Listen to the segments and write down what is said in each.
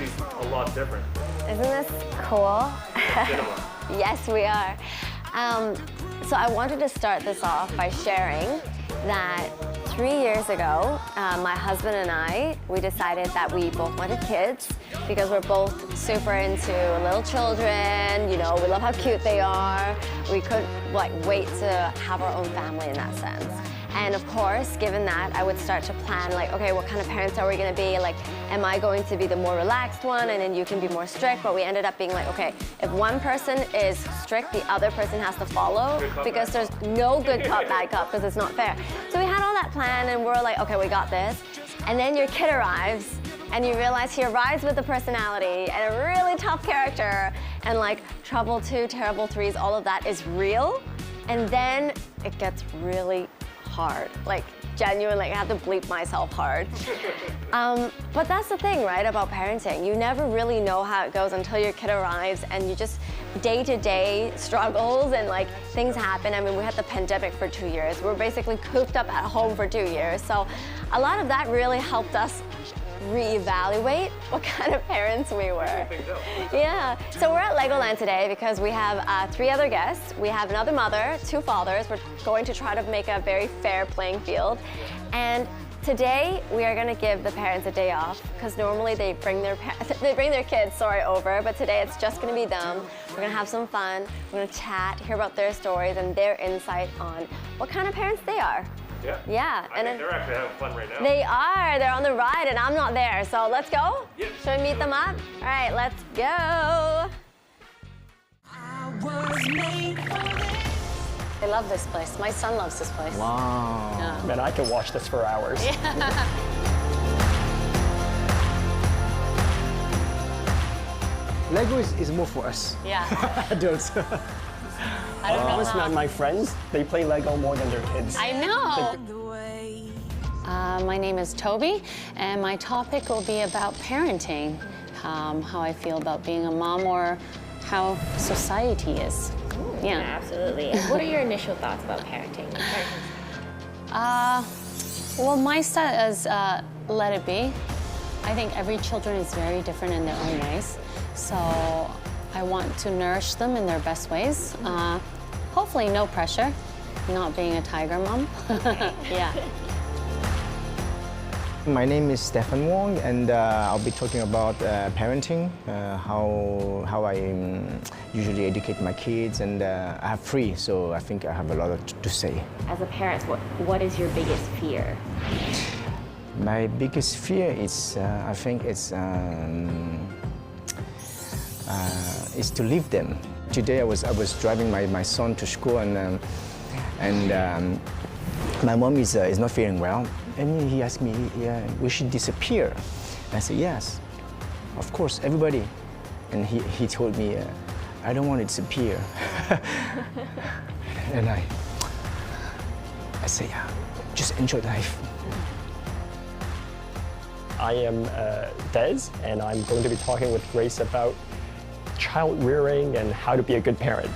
be a lot different. Isn't this cool? Yes, we are. So I wanted to start this off by sharing that 3 years ago, my husband and I, we decided that we both wanted kids because we're both super into little children, you know, we love how cute they are. We couldn't wait to have our own family in that sense. And of course, given that, I would start to plan like, okay, what kind of parents are we gonna be? Like, am I going to be the more relaxed one and then you can be more strict? But we ended up being like, okay, if one person is strict, the other person has to follow because there's no good cop, bad cop because it's not fair. So we had all that planned and we're like, okay, we got this. And then your kid arrives and you realize he arrives with a personality and a really tough character and like trouble 2, terrible 3s, all of that is real. And then it gets really hard, like genuinely, I have to bleep myself hard. But that's the thing, right, about parenting. You never really know how it goes until your kid arrives and you just day-to-day struggles and like things happen. I mean, we had the pandemic for 2 years. We're basically cooped up at home for 2 years. So a lot of that really helped us reevaluate what kind of parents we were. Yeah, so we're at Legoland today because we have 3 other guests. We have another mother, 2 fathers. We're going to try to make a very fair playing field. And today we are going to give the parents a day off because normally they bring their kids over, but today it's just going to be them. We're going to have some fun. We're going to chat, hear about their stories and their insight on what kind of parents they are. Yeah. Yeah. I think they're actually having fun right now. They are. They're on the ride and I'm not there. So let's go? Yep. Should we meet them up? All right, let's go. I love this place. My son loves this place. Wow. Yeah. Man, I could watch this for hours. Yeah. Lego is more for us. Yeah. Adults. I don't know how. My friends, they play Lego more than their kids. I know. My name is Toby, and my topic will be about parenting, how I feel about being a mom or how society is. Ooh, yeah. Absolutely. And what are your initial thoughts about parenting? Well, my set is let it be. I think every children is very different in their own ways, so I want to nourish them in their best ways. Hopefully no pressure, not being a tiger mom. Yeah. My name is Stefan Wong, and I'll be talking about parenting, how I usually educate my kids, and I have 3, so I think I have a lot to say. As a parent, what is your biggest fear? My biggest fear is, I think it's to leave them. Today I was driving my son to school, and my mom is not feeling well, and he asked me, yeah, we should disappear. I said, yes, of course, everybody. And he told me, I don't want to disappear. And I say, yeah, just enjoy life. I am Des, and I'm going to be talking with Grace about child rearing and how to be a good parent.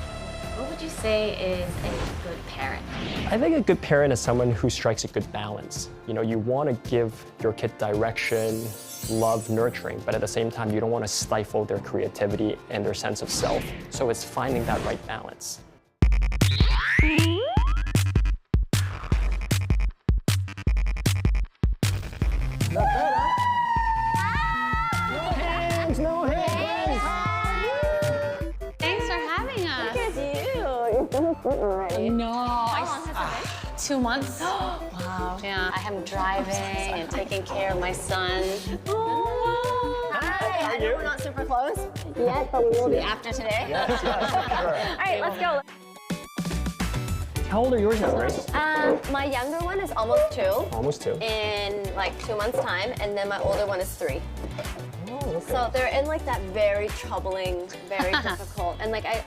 What would you say is a good parent? I think a good parent is someone who strikes a good balance. You know, you want to give your kid direction, love, nurturing, but at the same time, you don't want to stifle their creativity and their sense of self. So it's finding that right balance. No hands! Thanks for having us. Look at you. You're done sitting already. No. How long has it been? 2 months. Wow. Yeah, I am driving and taking care of my son. Hi. I know we're not super close yet, but we will be after today. Yes, sure. All right, let's go. How old are yours now, Grace? My younger one is almost 2. Almost 2. In like 2 months' time, and then my older one is 3. Oh, okay. So they're in like that very troubling, very difficult, and like I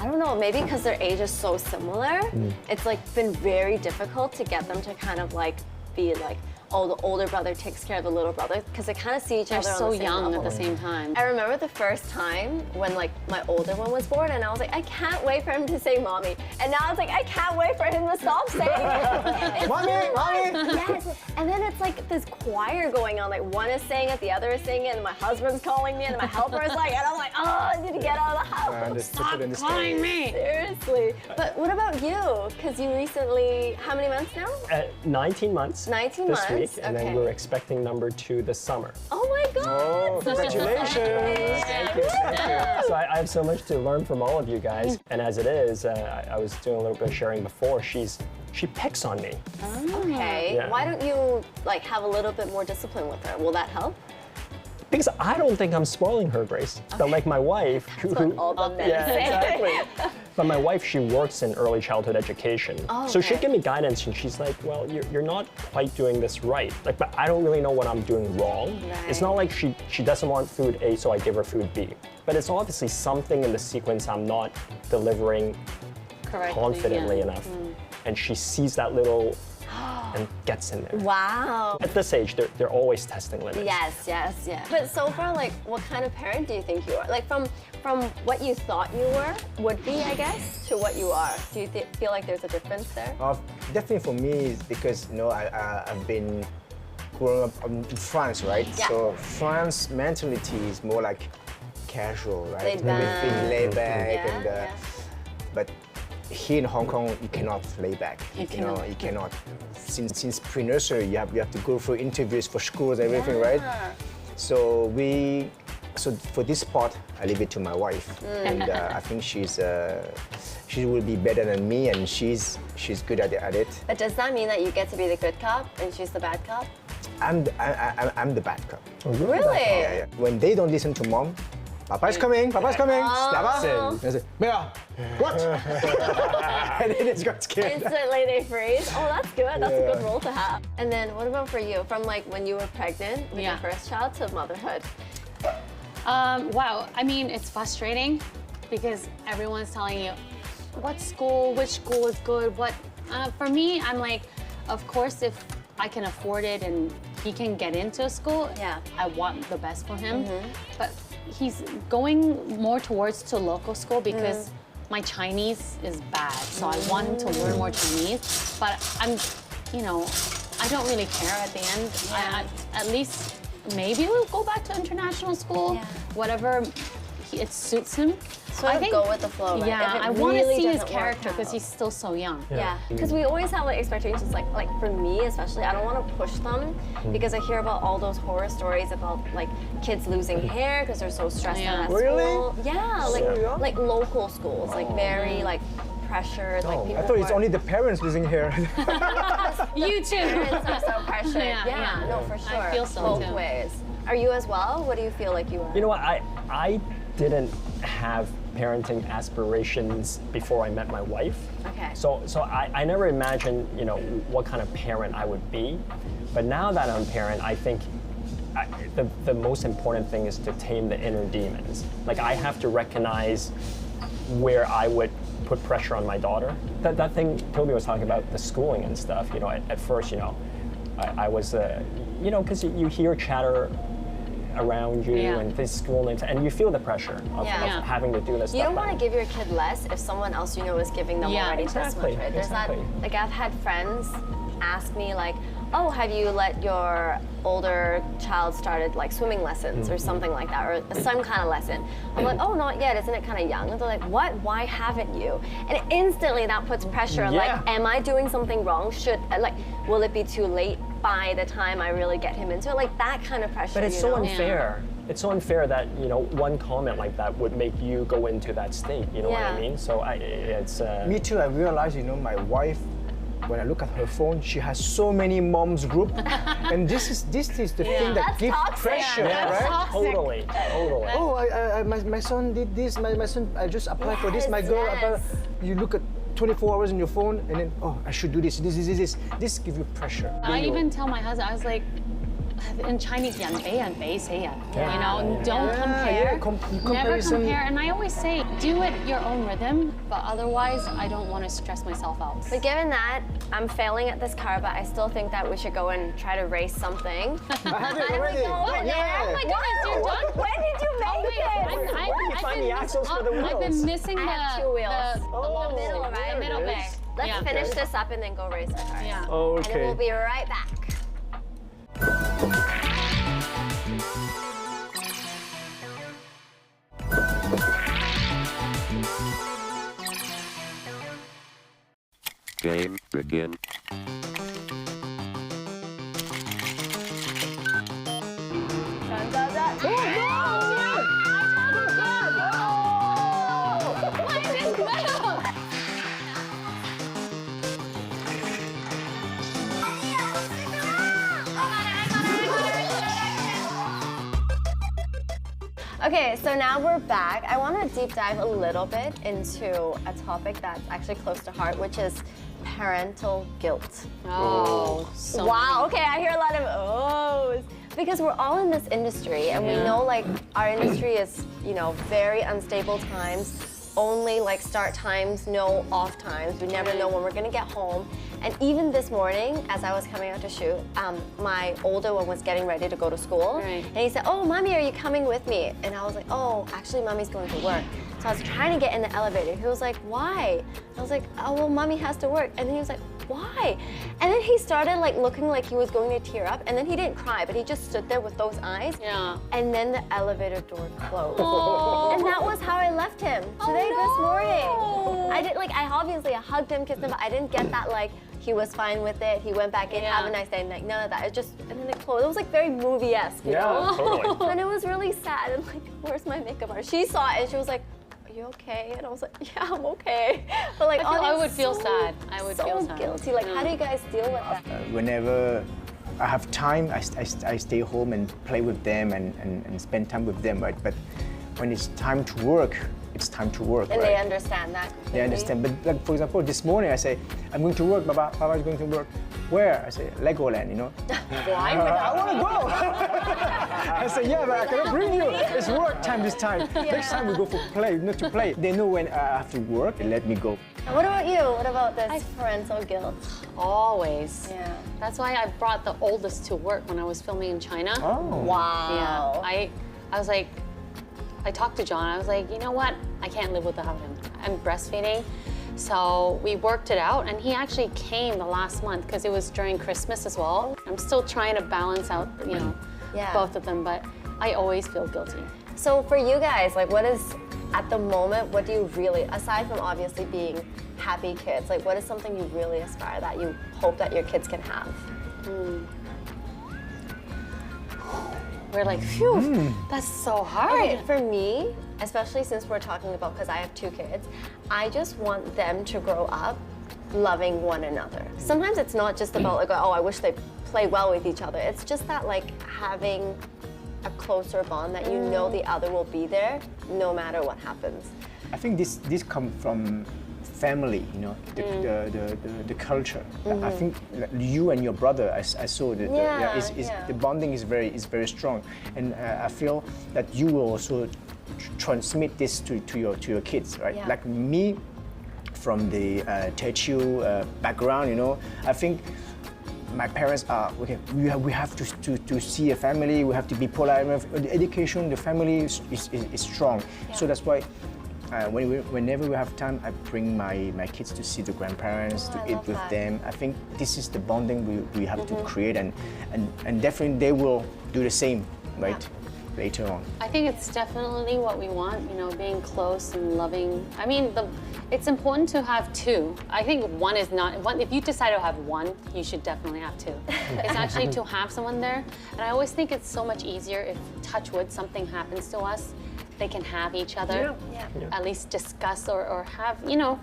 don't know, maybe because their age is so similar, it's like been very difficult to get them to kind of like be like, oh, the older brother takes care of the little brother, because they kind of see each They're other on so the same young level. at the same time. I remember the first time when like my older one was born, and I was like, I can't wait for him to say mommy. And now it's like, I can't wait for him to stop saying it. Mommy, mommy. Yes, and then it's like this choir going on. Like one is saying it, the other is saying it, and my husband's calling me, and my helper is like, and I'm like, oh, I need to get out of the house. Stop calling me. Seriously. But what about you? Because you recently, how many months now? 19 months 19 this months, week, and okay. then we're expecting number 2 this summer. Oh my God! Oh, congratulations. Thank you. So I have so much to learn from all of you guys, and as it is, I was doing a little bit of sharing before. She picks on me. Okay. Yeah. Why don't you like have a little bit more discipline with her? Will that help? Because I don't think I'm spoiling her, Grace. But like my wife, That's what all the men yeah, say. exactly. But my wife, she works in early childhood education. Oh, So she'll okay. give me guidance, and she's like, well, you're not quite doing this right. Like, but I don't really know what I'm doing wrong. It's not like she doesn't want food A, so I give her food B. But it's obviously something in the sequence I'm not delivering Correctly, confidently yeah. enough. And she sees that little and gets in there. Wow. At this age, they're always testing limits. Yes, yes, yes. But so far, like, what kind of parent do you think you are? Like, from what you thought you would be, I guess, to what you are. Do you feel like there's a difference there? Definitely for me, is because I've been growing up in France, right? Yeah. So France mentality is more like casual, right? Laid back. Everything laid back, Yeah, and yeah. but here in Hong Kong, you cannot lay back. You cannot. You cannot. Since pre-nursery, you have to go through interviews for schools, everything, right? So for this part, I leave it to my wife, and I think she will be better than me, and she's good at it. But does that mean that you get to be the good cop and she's the bad cop? I'm the bad cop. Really? Yeah. When they don't listen to mom, Papa's coming, Papa's coming. Oh. I say, Mia, what? And then it's got scared. Instantly they freeze. Oh, that's good. That's a good role to have. And then what about for you? From like when you were pregnant with your first child to motherhood? Wow, I mean, it's frustrating because everyone's telling you what school, which school is good, what. For me, I'm like, of course, if I can afford it and he can get into a school, I want the best for him. But he's going more towards to local school because my Chinese is bad, so I want him to learn more Chinese. But I don't really care at the end. At least maybe we'll go back to international school, whatever it suits him. So I think go with the flow. Right? Yeah, I want to see his character because he's still so young. Yeah, because we always have like expectations. Like for me especially, I don't want to push them because I hear about all those horror stories about like kids losing hair because they're so stressed out at school. Yeah, like local schools, like very like pressured. Like people I thought it's only the parents losing hair. You too. Parents are so pressured. Yeah. No, for sure. I feel so both too. ways. Are you as well? What do you feel like you are? You know what? I didn't have parenting aspirations before I met my wife. Okay. So I never imagined, what kind of parent I would be. But now that I'm a parent, I think the most important thing is to tame the inner demons. Like I have to recognize where I would put pressure on my daughter. That thing Toby was talking about, the schooling and stuff, at first, I was, because you hear chatter around you and this school names, and you feel the pressure of having to do this stuff. You don't want to give your kid less if someone else is giving them already this much, right? There's that, like I've had friends ask me like, oh, have you let your older child started like swimming lessons or something like that, or some kind of lesson? I'm like, oh, not yet, isn't it kind of young? And they're like, what, why haven't you? And instantly that puts pressure on like, am I doing something wrong? Will it be too late by the time I really get him into it? Like that kind of pressure. But it's so unfair. It's so unfair that, one comment like that would make you go into that state, you know what I mean? So it's... Me too, I realized, my wife, when I look at her phone, she has so many moms group, and this is the thing that gives pressure, right? Totally. Oh, my son did this. My son, I just applied for this. My girl, you look at 24 hours on your phone, and then I should do this. This gives you pressure. I even tell my husband, I was like, in Chinese, 人比人比死人. You know, don't compare. Never compare. And I always say, do it your own rhythm, but otherwise, I don't want to stress myself out. But given that, I'm failing at this car, but I still think that we should go and try to race something. I have it already. Oh my goodness, you're done? When did you make it? Find the axles for the wheels. I've been missing I have 2 wheels. the middle, right? the middle There it bay. is. Let's finish this up and then go race the cars. Yeah. And then we'll be right back. Game begin. Okay, so now we're back. I want to deep dive a little bit into a topic that's actually close to heart, which is parental guilt. Oh, so Wow, okay, I hear a lot of ohs. Because we're all in this industry and we know like our industry is, you know, very unstable times, only like start times, no off times. We never know when we're gonna get home. And even this morning, as I was coming out to shoot, my older one was getting ready to go to school. Right. And he said, oh, Mommy, are you coming with me? And I was like, oh, actually, Mommy's going to work. So I was trying to get in the elevator. He was like, why? I was like, oh, well, Mommy has to work. And then he was like, why? And then he started like looking like he was going to tear up. And then he didn't cry, but he just stood there with those eyes. Yeah. And then the elevator door closed. Oh. And that was how I left him today, this morning. I did I hugged him, kissed him, but I didn't get that like he was fine with it. He went back in, have a nice day, like none of that. It just, and then it closed. It was like very movie-esque, you know? Totally. And it was really sad. And like, where's my makeup artist? She saw it and she was like, are you okay? And I was like, yeah, I'm okay. But like, I would feel sad. I would so feel sad. guilty. Like, how do you guys deal with that? Whenever I have time, I stay home and play with them and spend time with them, right? But when it's time to work, it's time to work, And right? they understand that completely. They understand. But like, for example, this morning I say, I'm going to work, Papa is going to work. Where? I say, Legoland, you know? Why? I want to go. I say, yeah, but I cannot bring you. It's work time this time. Next time we go for play, not to play. They know when I have to work, they let me go. And what about you? What about this parental guilt? Always. Yeah. That's why I brought the oldest to work when I was filming in China. Oh. Wow. Yeah. I was like, I talked to John. I was like, you know what? I can't live without him. I'm breastfeeding. So we worked it out, and he actually came the last month because it was during Christmas as well. I'm still trying to balance out, you know, both of them, but I always feel guilty. So for you guys, like what is, at the moment, what do you really, aside from obviously being happy kids, like what is something you really aspire that you hope that your kids can have? We're like, phew, that's so hard. Okay, for me, especially since we're talking about, because I have 2 kids, I just want them to grow up loving one another. Sometimes it's not just about like, oh, I wish they play well with each other. It's just that like having a closer bond that you know the other will be there no matter what happens. I think this comes from family, you know, the culture. I think you and your brother, I saw that the bonding is very strong, and I feel that you will also transmit this to your kids, right? Yeah. Like me, from the Teochew background, you know, I think my parents are okay. We have to see a family. We have to be polite. The education, the family is strong. Yeah. So that's why. Whenever we have time, I bring my kids to see the grandparents, to eat with them. I think this is the bonding we have to create, and definitely they will do the same, right? Yeah. Later on. I think it's definitely what we want, you know, being close and loving. I mean, it's important to have 2. I think one is not, if you decide to have 1, you should definitely have 2. It's actually to have someone there. And I always think it's so much easier if, touch wood, something happens to us, they can have each other, at least discuss or have, you know,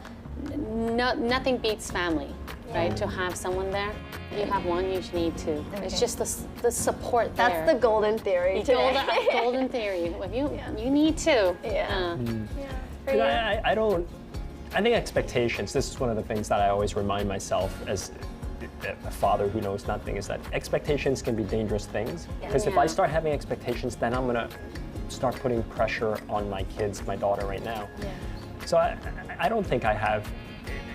nothing beats family, right? To have someone there. If you have 1, you should need 2. Okay. It's just the support there. That's the golden theory today. Golden theory. If you need 2. Yeah. You know, I think expectations, this is one of the things that I always remind myself as a father who knows nothing is that expectations can be dangerous things. Because if I start having expectations, then I'm gonna start putting pressure on my kids, my daughter right now. So I don't think I have,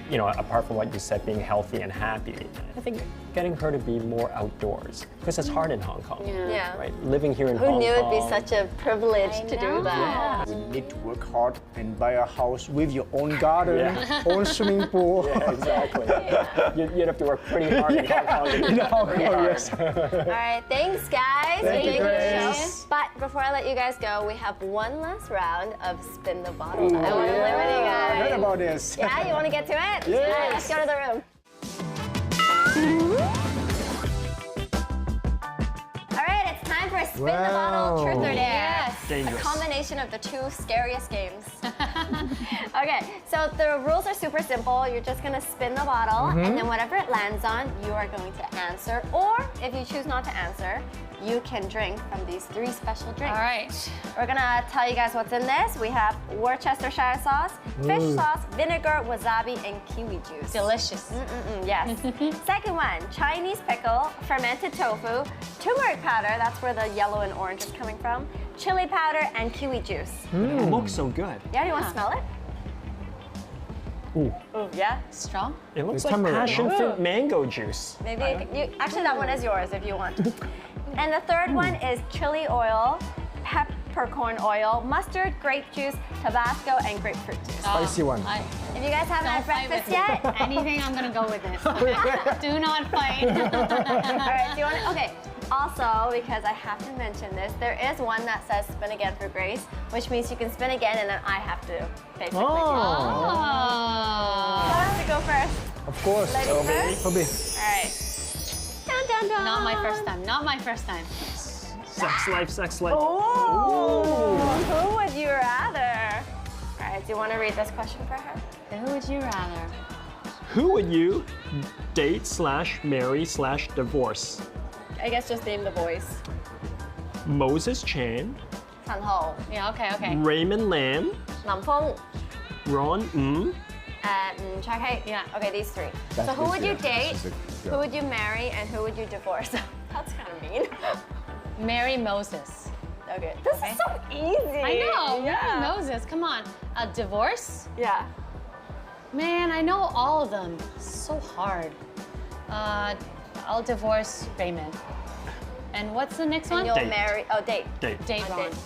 you know, apart from what you said, being healthy and happy, I think getting her to be more outdoors, because it's hard in Hong Kong, right? Living here in Hong Kong. Who knew it'd be such a privilege to do that? You need to work hard and buy a house with your own garden, own swimming pool. Yeah, exactly. You'd have to work pretty hard in Hong Kong. Yes. All right, thanks guys. Thank you, Enjoyed the Grace. show. But before I let you guys go, we have one last round of spin the bottle. I want to play with you I heard guys. about this. Yeah, you want to get to it? Yes. All right, let's go to the room. All right, it's time for a spin the bottle, truth or dare. Dangerous. A combination of the two scariest games. Okay, so the rules are super simple. You're just gonna spin the bottle, and then whatever it lands on, you are going to answer. Or if you choose not to answer, you can drink from these 3 special drinks. All right. We're gonna tell you guys what's in this. We have Worcestershire sauce, fish sauce, vinegar, wasabi, and kiwi juice. Delicious. Yes. Second one, Chinese pickle, fermented tofu, turmeric powder, that's where the yellow and orange is coming from, chili powder, and kiwi juice. It looks so good. Yeah, you want to smell it? Ooh. Ooh, yeah? Strong? It looks It's like tamarind. passion fruit mango juice. Maybe actually that one is yours if you want. And the third one is chili oil, peppercorn oil, mustard, grape juice, Tabasco, and grapefruit juice. Spicy one. If you guys haven't had Don't fight breakfast with me. yet, Anything, I'm gonna go with it. Do not fight. all right, do you want to? Okay. Also, because I have to mention this, there is one that says spin again for Grace, which means you can spin again and then I have to basically do it. Oh. Who wants to go first? Of course. Ladies first? Toby. All right. Dun, dun, dun. Not my first time. Not my first time. Sex life, sex life. Oh, who would you rather? All right, do you want to read this question for her? Who would you rather? Who would you date / marry / divorce? I guess just name the boys. Moses Chan, Tan Ho, Yeah, okay. Raymond Lam, Nam Phong, Ron and Chai Kai. Yeah. Okay, these 3. That's So who good, would you yeah. date? This is a- Who would you marry? And who would you divorce? That's kind of mean. Mary Moses. Okay. This is so easy. I know. Yeah. Mary Moses. Come on. A divorce? Yeah. Man, I know all of them. So hard. I'll divorce Raymond. And what's the next one? And you'll Date. marry. Oh, date. Date. Date On Ron. date.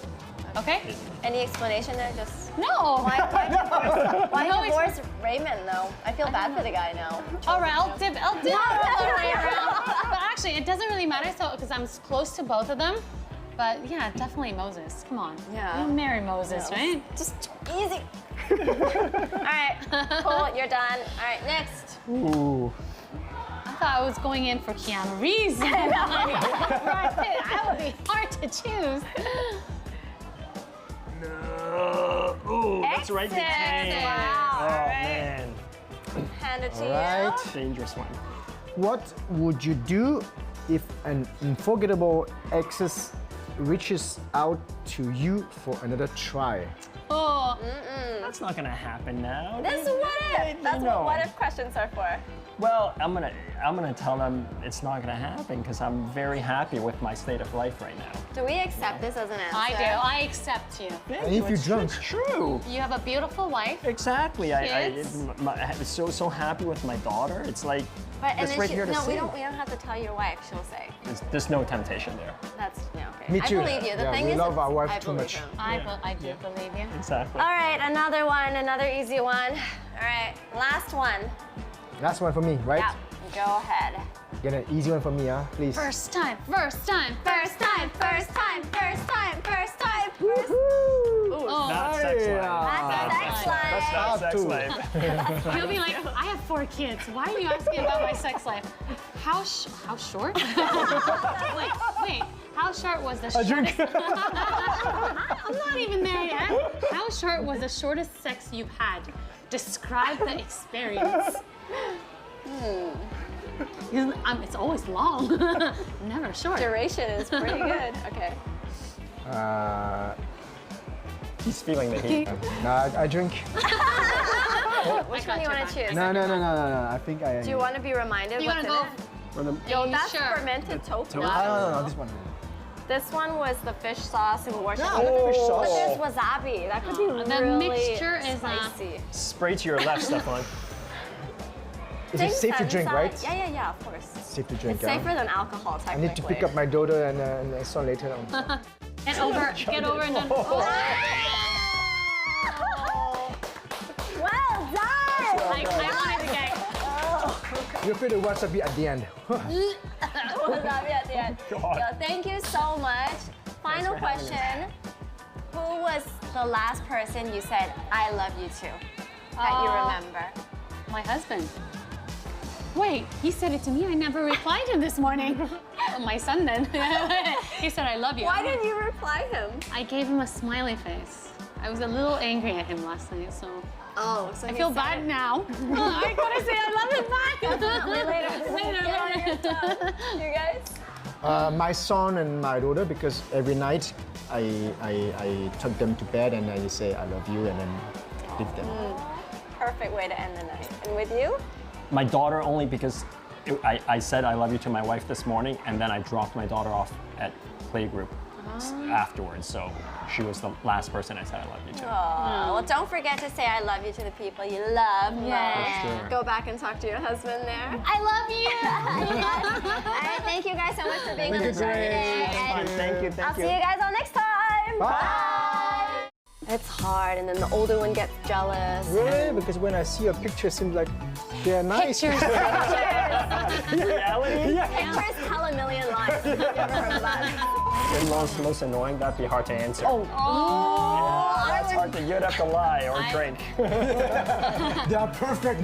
Okay? Any explanation there? Just No. why No divorce Raymond though? I feel bad for the guy now. All right, I'll dip the other way around. But actually, it doesn't really matter because I'm close to both of them. But yeah, definitely Moses. Come on. Yeah. You'll marry Moses, right? Just easy. All right, cool. You're done. All right, next. Ooh. I thought I was going in for Keanu Reeves. Brad Pitt. That would be hard to choose. No. Ooh, that's right. Excellent. Wow. Oh, All right. man. Hand it to All right. Dangerous one. What would you do if an unforgettable exes reaches out to you for another try? Oh, That's not gonna happen now. This is what if. That's know. what if questions are for. Well, I'm gonna tell them it's not gonna happen because I'm very happy with my state of life right now. Do we accept this as an answer? I do. I accept you. And if you're drunk. It's true. You have a beautiful wife. Exactly. Kids? I'm so happy with my daughter. It's like But and it's then right she, here to no, see. we don't have to tell your wife. She'll say. There's no temptation there. That's yeah, okay. Me too. I believe you. The Yeah, thing we is, love our wife I too believe much. him. I do believe you. Exactly. All right, another one, another easy one. All right, last one. Last one for me, right? Yeah, go ahead. Get an easy one for me, please. First time, first time. First time, first time, first time, first time. Oh, Not sex life. That's sex life. That's not sex Two. life. he'll be like, I have 4 kids. Why are you asking about my sex life? How short? wait. How short was the shortest? I'm not even there yet. How short was the shortest sex you've had? Describe the experience. It's always long, never short. Duration is pretty good. Okay. He's feeling the heat. Nah, I drink. Which one do you want to choose? No. I think I. Do you want to be reminded You what's wanna in go? it? Yo, that's sure? fermented tofu. No, this one. This one was the fish sauce and worship. fish sauce. But there's wasabi. That could be The really mixture is spicy. Spray to your left, Stefan. Is it safe to drink, right? Yeah, of course. Safe to drink. It's safer than alcohol, I technically. need to pick up my daughter and son later on. Get over and then. Well done! I wanted to get. You're afraid of wasabi at the end. Wasabi at the end. God. Yo, thank you so much. Final for having question. Who was the last person you said, I love you to, that you remember? My husband. Wait, he said it to me. I never replied him this morning. My son then. He said, I love you. Why didn't you reply him? I gave him a smiley face. I was a little angry at him last night, so Oh, so I feel bad now. I gotta say I love him back. Later. You guys? My son and my daughter, because every night I took them to bed and I say I love you and then leave them. Perfect way to end the night. And with you? My daughter only because I said I love you to my wife this morning, and then I dropped my daughter off at playgroup afterwards. So she was the last person I said I love you to. Oh, well, don't forget to say I love you to the people you love. Yeah. For sure. Go back and talk to your husband there. I love you. All right, thank you guys so much for being on the show today. And Thank you. I'll see you guys all next time. Bye. It's hard, and then the older one gets jealous. Really? Because when I see a picture, it seems like they're nice. Pictures. Reality? Pictures tell a million lies. Have you ever heard of that? The most annoying, that'd be hard to answer. Oh, That's hard to, you'd have to lie or drink. They are perfect.